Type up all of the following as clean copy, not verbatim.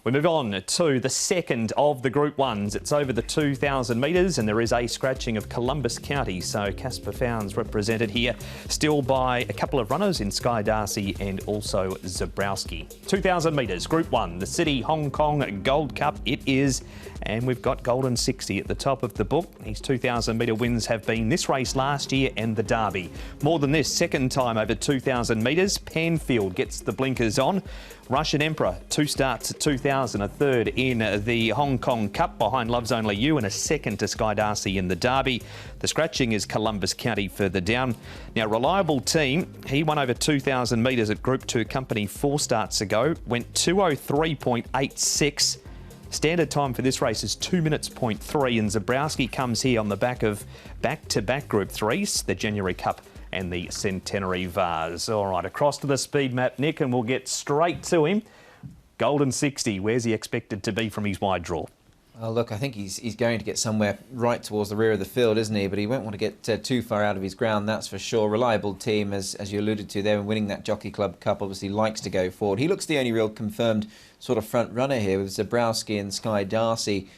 We move on to the second of the Group 1s. It's over the 2,000 metres and there is a scratching of Columbus County. So Casper Founds represented here still by a couple of runners in Sky Darcy and also Zabrowski. 2,000 metres, Group 1, the City Hong Kong Gold Cup it is. And we've got Golden 60 at the top of the book. His 2,000 metre wins have been this race last year and the Derby. More than this, second time over 2,000 metres. Panfield gets the blinkers on. Russian Emperor, 2 starts at 2,000, a third in the Hong Kong Cup behind Love's Only You and a second to Sky Darcy in the Derby. The scratching is Columbus County further down. Now, Reliable Team, he won over 2,000 metres at Group 2 Company 4 starts ago, went 2:03.86. Standard time for this race is 2 minutes 0.3 and Zabrowski comes here on the back of back-to-back Group 3s, the January Cup and the Centenary Vase. All right, across to the speed map, Nick, and we'll get straight to him. Golden 60, where's he expected to be from his wide draw? Well, look, I think he's going to get somewhere right towards the rear of the field, isn't he? But he won't want to get too far out of his ground, that's for sure. Reliable Team, as you alluded to there, winning that Jockey Club Cup, obviously likes to go forward. He looks the only real confirmed sort of front runner here, with Zabrowski and Sky Darcy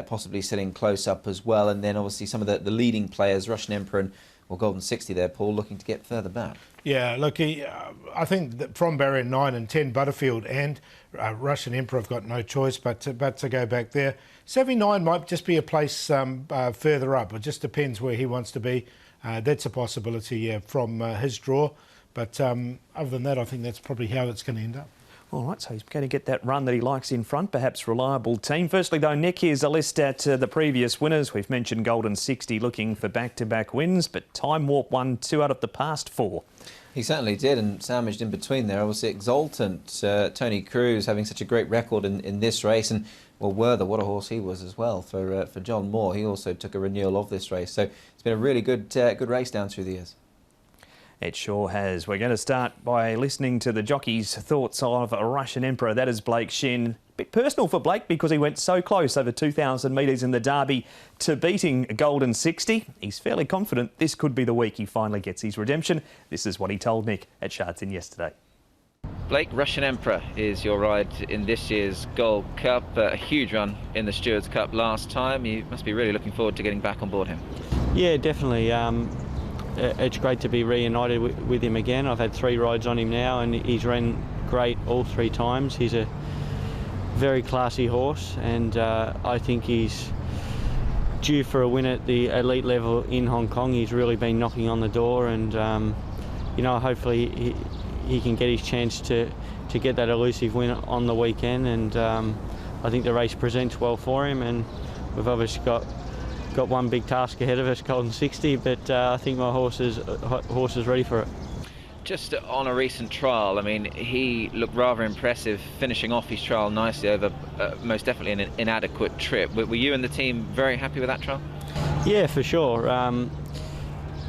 possibly sitting close up as well. And then obviously some of the leading players, Russian Emperor and Golden 60 there, Paul, looking to get further back. Yeah, look, I think that from barrier 9 and 10, Butterfield and Russian Emperor have got no choice but to go back there. 79 might just be a place further up. It just depends where he wants to be. That's a possibility from his draw. But other than that, I think that's probably how it's going to end up. All right, so he's going to get that run that he likes in front, perhaps Reliable Team. Firstly, though, Nick, here's a list at the previous winners. We've mentioned Golden 60 looking for back-to-back wins, but Time Warp won 2 out of the past 4. He certainly did, and sandwiched in between there, obviously Exultant, Tony Cruz having such a great record in this race, and well, Werther, what a horse he was as well for John Moore. He also took a renewal of this race, so it's been a really good race down through the years. It sure has. We're going to start by listening to the jockey's thoughts of a Russian Emperor. That is Blake Shin. A bit personal for Blake because he went so close over 2,000 metres in the Derby to beating Golden 60. He's fairly confident this could be the week he finally gets his redemption. This is what he told Nick at Sha Tin yesterday. Blake, Russian Emperor is your ride in this year's Gold Cup. A huge run in the Stewards Cup last time. You must be really looking forward to getting back on board him. Yeah, definitely. It's great to be reunited with him again. I've had 3 rides on him now and he's ran great all 3 times. He's a very classy horse and I think he's due for a win at the elite level in Hong Kong. He's really been knocking on the door and you know, hopefully he can get his chance to get that elusive win on the weekend, and I think the race presents well for him, and we've obviously got one big task ahead of us, Golden 60, but I think my horse is ready for it. Just on a recent trial, I mean, he looked rather impressive, finishing off his trial nicely over most definitely an inadequate trip. Were you and the team very happy with that trial? Yeah, for sure.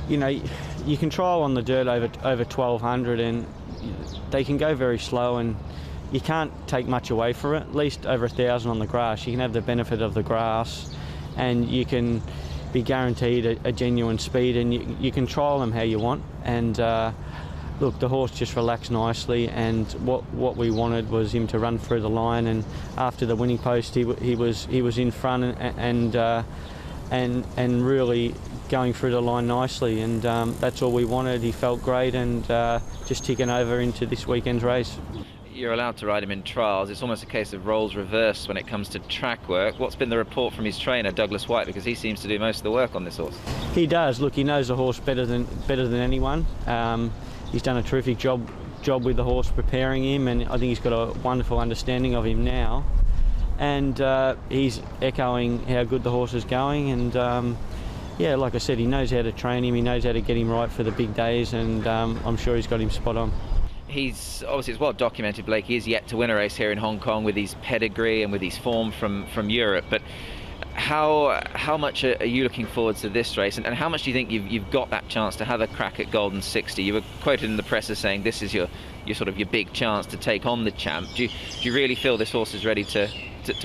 You know, you can trial on the dirt over 1,200 and they can go very slow and you can't take much away from it. At least over 1,000 on the grass, you can have the benefit of the grass and you can be guaranteed a genuine speed, and you can trial them how you want. And look, the horse just relaxed nicely, and what we wanted was him to run through the line, and after the winning post he was in front and really going through the line nicely, and that's all we wanted. He felt great, and just ticking over into this weekend's race. You're allowed to ride him in trials. It's almost a case of roles reversed when it comes to track work. What's been the report from his trainer, Douglas White, because he seems to do most of the work on this horse? He does. Look, he knows the horse better than anyone. He's done a terrific job with the horse, preparing him, and I think he's got a wonderful understanding of him now. And he's echoing how good the horse is going, and yeah, like I said, he knows how to train him, he knows how to get him right for the big days, and I'm sure he's got him spot on. He's obviously, it's well documented, Blake, he is yet to win a race here in Hong Kong with his pedigree and with his form from Europe, but how much are you looking forward to this race, and how much do you think you've got that chance to have a crack at Golden 60? You were quoted in the press as saying this is your sort of your big chance to take on the champ. Do you really feel this horse is ready to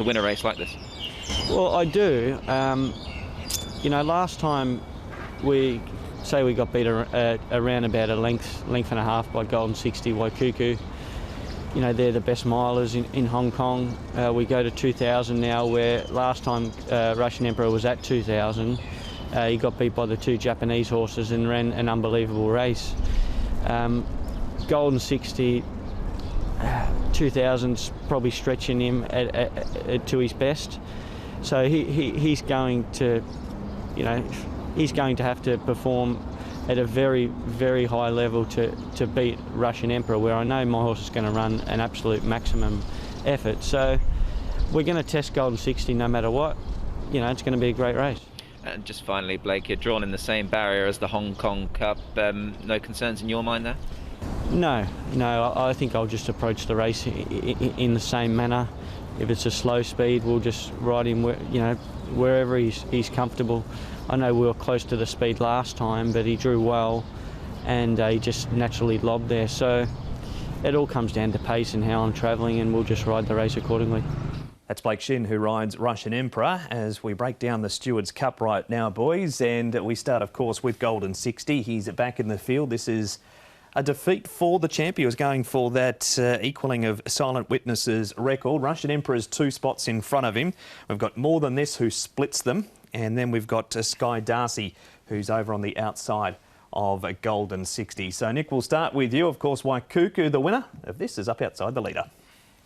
win a race like this? Well, I do. You know, last time we got beat around about a length and a half by Golden 60 Waikuku. you know, they're the best milers in Hong Kong. We go to 2,000 now, where last time Russian Emperor was at 2,000. He got beat by the 2 Japanese horses and ran an unbelievable race. Golden 60, 2,000's probably stretching him to his best. So he's going to, you know, he's going to have to perform at a very, very high level to beat Russian Emperor, where I know my horse is going to run an absolute maximum effort. So we're going to test Golden 60 no matter what. You know, it's going to be a great race. And just finally, Blake, you're drawn in the same barrier as the Hong Kong Cup. No concerns in your mind there? No, I think I'll just approach the race in the same manner. If it's a slow speed, we'll just ride him, you know, wherever he's comfortable. I know we were close to the speed last time, but he drew well and he just naturally lobbed there. So it all comes down to pace and how I'm travelling, and we'll just ride the race accordingly. That's Blake Shin, who rides Russian Emperor, as we break down the Stewards Cup right now, boys. And we start, of course, with Golden 60. He's back in the field. This is a defeat for the champ. He was going for that equalling of Silent Witness's record. Russian Emperor's 2 spots in front of him. We've got More Than This, who splits them. And then we've got Sky Darcy, who's over on the outside of a Golden 60. So, Nick, we'll start with you. Of course, Waikuku, the winner of this, is up outside the leader.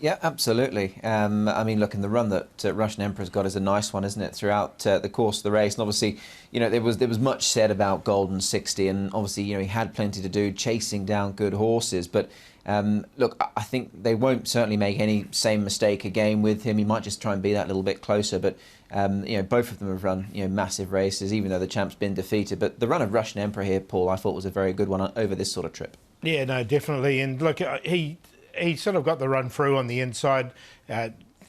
Yeah, absolutely. I mean, look, and the run that Russian Emperor's got is a nice one, isn't it, throughout the course of the race. And obviously, you know, there was much said about Golden 60, and obviously, you know, he had plenty to do chasing down good horses. But look, I think they won't certainly make any same mistake again with him. He might just try and be that little bit closer. But you know, both of them have run, you know, massive races, even though the champ's been defeated. But the run of Russian Emperor here, Paul, I thought was a very good one over this sort of trip. Yeah, no, definitely. And look, he sort of got the run through on the inside.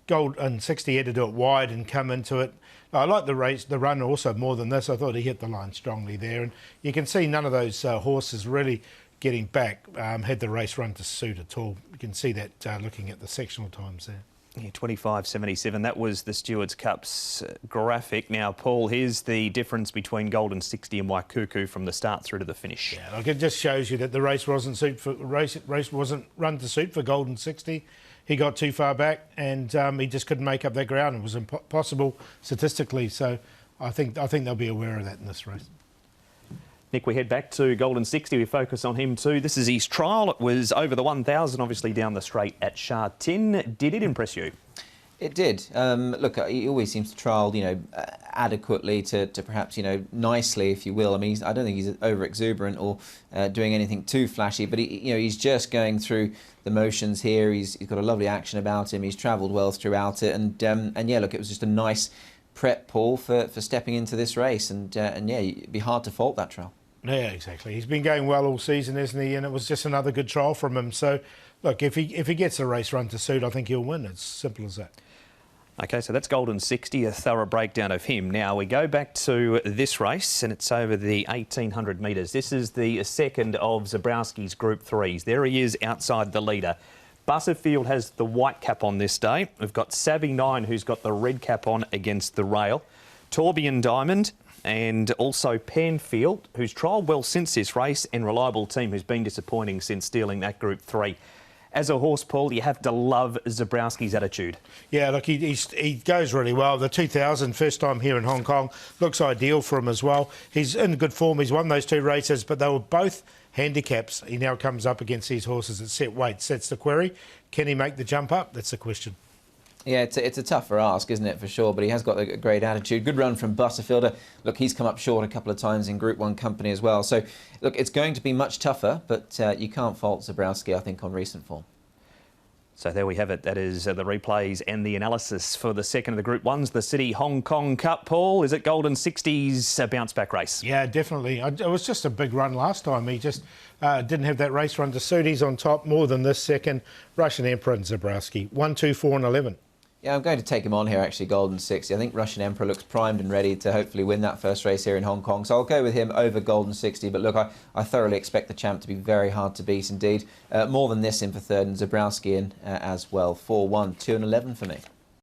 Golden 60 had to do it wide and come into it. I like the run also More Than This. I thought he hit the line strongly there. And you can see none of those horses really getting back had the race run to suit at all. You can see that looking at the sectional times there. Yeah, 25.77. That was the Stewards Cup's graphic. Now, Paul, here's the difference between Golden 60 and Waikuku from the start through to the finish. Yeah, look, it just shows you that the race wasn't run to suit for Golden 60. He got too far back, and he just couldn't make up that ground. It was impossible statistically. So, I think they'll be aware of that in this race. Nick, we head back to Golden 60. We focus on him too. This is his trial. It was over the 1,000, obviously down the straight at Sha Tin. Did it impress you? It did. Look, he always seems to trial, you know, adequately to perhaps, you know, nicely, if you will. I mean, I don't think he's over exuberant or doing anything too flashy, but he's just going through the motions here. He's got a lovely action about him. He's travelled well throughout it, and yeah, look, it was just a nice prep, Paul, for stepping into this race, and yeah, it'd be hard to fault that trial. Yeah, exactly. He's been going well all season, isn't he? And it was just another good trial from him. So, look, if he gets a race run to suit, I think he'll win. It's simple as that. OK, so that's Golden 60, a thorough breakdown of him. Now we go back to this race, and it's over the 1,800 metres. This is the second of Zabrowski's Group 3s. There he is outside the leader. Butterfield has the white cap on this day. We've got Savvy 9, who's got the red cap on against the rail. Tourbillon Diamond, and also Panfield, who's trialled well since this race, and Reliable Team, who's been disappointing since stealing that Group 3. As a horse, Paul, you have to love Zabrowski's attitude. Yeah, look, he goes really well. The 2,000, first time here in Hong Kong, looks ideal for him as well. He's in good form. He's won those 2 races, but they were both handicaps. He now comes up against these horses at set weight. That's the query. Can he make the jump up? That's the question. Yeah, it's a tougher ask, isn't it, for sure, but he has got a great attitude. Good run from Butterfielder. Look, he's come up short a couple of times in Group 1 company as well. So, look, it's going to be much tougher, but you can't fault Zabrowski, I think, on recent form. So there we have it. That is the replays and the analysis for the second of the Group 1s, the City Hong Kong Cup. Paul, is it Golden 60's a bounce-back race? Yeah, definitely. It was just a big run last time. He just didn't have that race run to suit. He's on top More Than This second. Russian Emperor and Zabrowski. 1, 2, 4 and 11. Yeah, I'm going to take him on here, actually, Golden 60. I think Russian Emperor looks primed and ready to hopefully win that first race here in Hong Kong. So I'll go with him over Golden 60. But look, I thoroughly expect the champ to be very hard to beat indeed. More Than This in for third, and Zabrowski in as well. 4, 1, 2 and 11 for me.